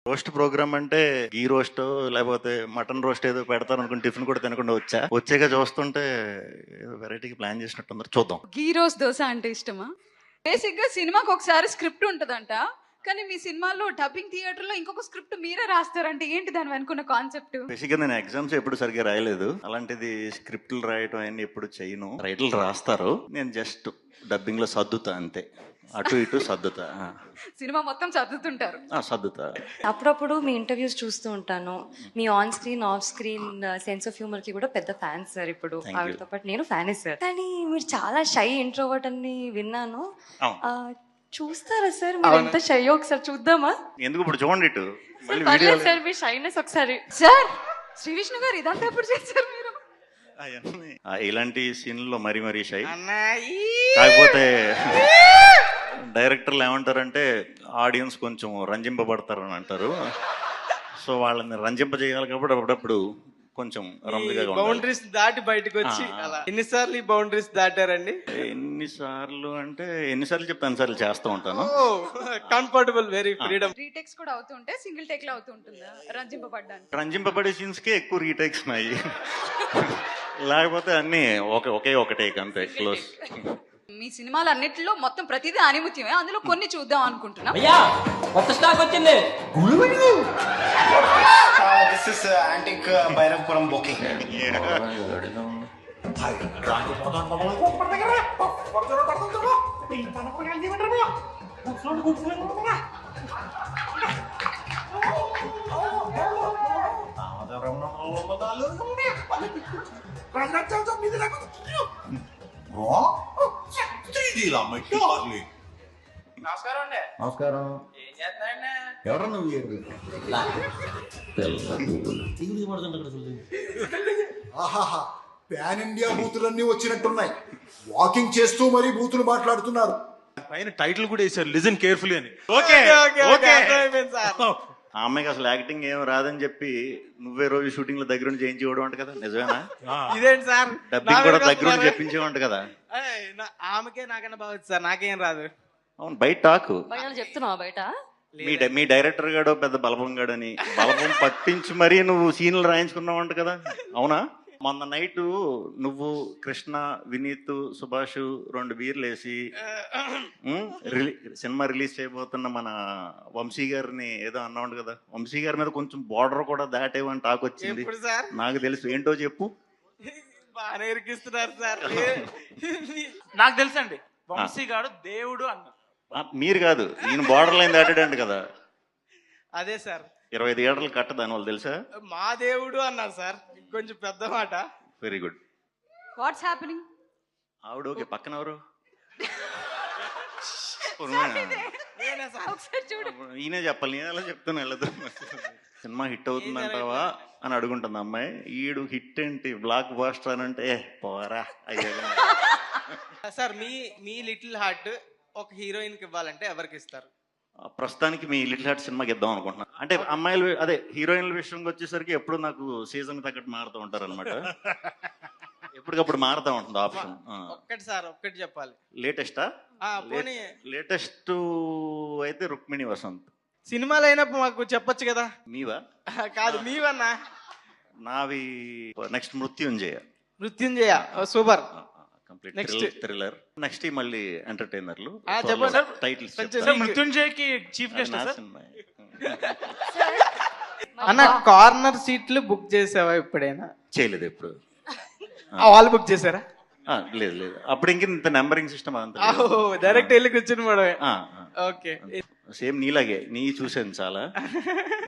Roast programme అంటే గీ roast లేకపోతే mutton roast ఏదో పెడతారు అనుకుని టిఫిన్ కూడా తినకుండా వచ్చాక చూస్తుంటే వెరైటీకి ప్లాన్ చేసినట్టు చూద్దాం. గీ రోస్ దోశ అంటే ఇష్టమా? బేసిక్ గా సినిమాకి ఒకసారి స్క్రిప్ట్ ఉంటదంట, కానీ మీ సినిమాలో డబ్బింగ్ థియేటర్ లో ఇంకొక స్క్రిప్ట్ మీరే రాస్తారంటే ఏంటి దాని వెనుకున్న కాన్సెప్ట్? బేసిక్ గా నేను ఎగ్జామ్స్ ఎప్పుడు సరిగ్గా రాయలేదు, అలాంటిది స్క్రిప్ట్లు రాయటం అన్ని ఎప్పుడు చేయను. రైటర్లు రాస్తారు, నేను జస్ట్ డబ్బింగ్ లో సర్దుతా అంతే, అటు ఇటు సర్దుతా. సినిమా మొత్తం చదువుతుంటారు. సర్దుతా. అప్పుడప్పుడు మీ ఇంటర్వ్యూస్ చూస్తూ ఉంటాను. Me on screen off screen sense of humour కి కూడా పెద్ద ఫ్యాన్ సార్. ఇప్పుడు ఆవిడతో పాటు నేను ఫ్యానే సార్. కానీ మీరు చాలా షై ఇంట్రోవర్ట్ అని విన్నాను. చూస్తారా సార్ మీరు ఎంత షై? ఒకసారి చూద్దామా? ఎందుకు ఇప్పుడు చూడండి ఇటు సార్ మీ షైనెస్ ఒకసారి. సార్ శ్రీ విష్ణు గారు ఇదంతా ఎప్పుడు చేశారు మీరు? ఇలాంటి సీన్లో మరీ షై. కాకపోతే డైరెక్టర్లు ఏమంటారంటే ఆడియన్స్ కొంచెం రంజింపబడతారని అంటారు. సో వాళ్ళని రంజింపజేయాలి కాబట్టి అప్పుడప్పుడు కొంచెం బౌండరీస్ దాటి బయటకు వచ్చి అలా. ఎన్నిసార్లు ఈ బౌండరీస్ దాటారండి? ఎన్నిసార్లు చెప్తాను సార్లు చేస్తూ ఉంటాను. Comfortable, very freedom. రీటేక్స్ కూడా అవుతుంటే సింగిల్ టేక్ లో అవుతుంటుందా రంజింపబడ్డానికి? రంజింపబడే సీన్స్ కే ఎక్కువ రీటేక్స్ ఉన్నాయి, లేకపోతే అన్ని ఒక టేక్ అంతే, క్లోజ్. మీ సినిమాలు అన్నిటిలో మొత్తం ప్రతిదీ ఆనిముత్యమే, అందులో కొన్ని చూద్దాం అనుకుంటున్నాం. కొత్త స్టాక్ వచ్చింది. This is antique Bhairavapuram booking. నమస్కారం అండి. నమస్కారం. ఏం చేస్తున్నారండి? ఎవరు నువ్వు? ఆహాహా, పాన్ ఇండియా బూతులన్నీ వచ్చినట్టున్నాయి. వాకింగ్ చేస్తూ మరీ బూతులు మాట్లాడుతున్నారు. పైన టైటిల్ కూడా వేసారు, లిజన్ కేర్ఫుల్లీ అని. ఆ అమ్మాయికి అసలు యాక్టింగ్ ఏం రాదని చెప్పి నువ్వే రోజు షూటింగ్ లో దగ్గర నుంచి చేయించేవాడు అంట కదా, నిజమేనా? ఇదేంటి సార్, డబ్బింగ్ కూడా దగ్గర నుంచి చెప్పించేవంట కదా. ఆమెకే నాకన్నా బాగా సార్, నాకేం రాదు. అవును, బయట టాకు చెప్తున్నావా బయట? మీ డైరెక్టర్ గాడు పెద్ద బలపం గాడని బలపం పట్టించి మరీ నువ్వు సీన్లు రాయించుకున్నావంట కదా, అవునా? మొన్న నైట్ నువ్వు, కృష్ణ, వినీత్, సుభాష్ 2 బీర్లు వేసి సినిమా రిలీజ్ చేయబోతున్న మన వంశీ గారిని ఏదో అన్నావు కదా. వంశీ గారి మీద కొంచెం బార్డర్ కూడా దాటేవని టాక్ వచ్చింది. నాకు తెలుసు, ఏంటో చెప్పు. బాగా ఇరికిస్తున్నారు సార్. నాకు తెలుసండి, వంశీ గారు దేవుడు అన్న. మీరు కాదు, ఈయన బార్డర్ లైన్ దాటాడంట కదా. అదే సార్, 25 ఏళ్ళు కట్ట దానివల్ల తెలుసా? మా దేవుడు అన్నారు సార్, కొంచెం పెద్ద మాట. Very good. What's happening? ఆవిడ ఓకే, పక్కన ఎవరు? ఈయనే చెప్పాలి, నేను ఎలా చెప్తాను వెళ్ళదు. సినిమా హిట్ అవుతుందంటావా అని అడుగుంటుంది అమ్మాయి. ఈడు హిట్ ఏంటి, బ్లాక్ బాస్టర్ అని అంటే పోరా అయ్యా. సార్ మీ లిటిల్ హార్ట్ ఒక హీరోయిన్ కి ఇవ్వాలంటే ఎవరికి ఇస్తారు? ప్రస్తుతానికి మీ లిటిల్ హార్ట్ సినిమాకి ఇద్దాం అనుకుంటున్నా. అంటే అమ్మాయిలు అదే హీరోయిన్ల విషయంకి వచ్చేసరికి ఎప్పుడు నాకు సీజన్ తగ్గట్టు మారుతూ ఉంటారు అనమాట. ఎప్పటికప్పుడు మారుతూ ఉంటుంది ఆప్షన్. ఒక్కటి సార్, ఒక్కటి చెప్పాలి. లేటెస్టా? లేటెస్ట్ అయితే రుక్మిణి వసంత్. సినిమాలు అయినప్పుడు మాకు చెప్పొచ్చు కదా. మీవా? కాదు, మీవన్నా. నావి నెక్స్ట్ మృత్యుంజయ. మృత్యుంజయ సూపర్. Complete thriller. నెక్స్ట్ మళ్ళీ ఎంటర్టైనర్లు. టైటిల్స్ మృత్యుంజయకి చీఫ్ గెస్ట్ అన్న, కార్నర్ సీట్లు బుక్ చేసావా ఎప్పుడైనా? చేయలేదు ఎప్పుడు. వాళ్ళు బుక్ చేశారా? లేదు. అప్పుడు ఇంత నెంబరింగ్ సిస్టమ్ అంతా డైరెక్ట్ వెళ్ళి కూర్చుని పోవడమే. సేమ్ నీలాగే నీ చూసాను చాలా.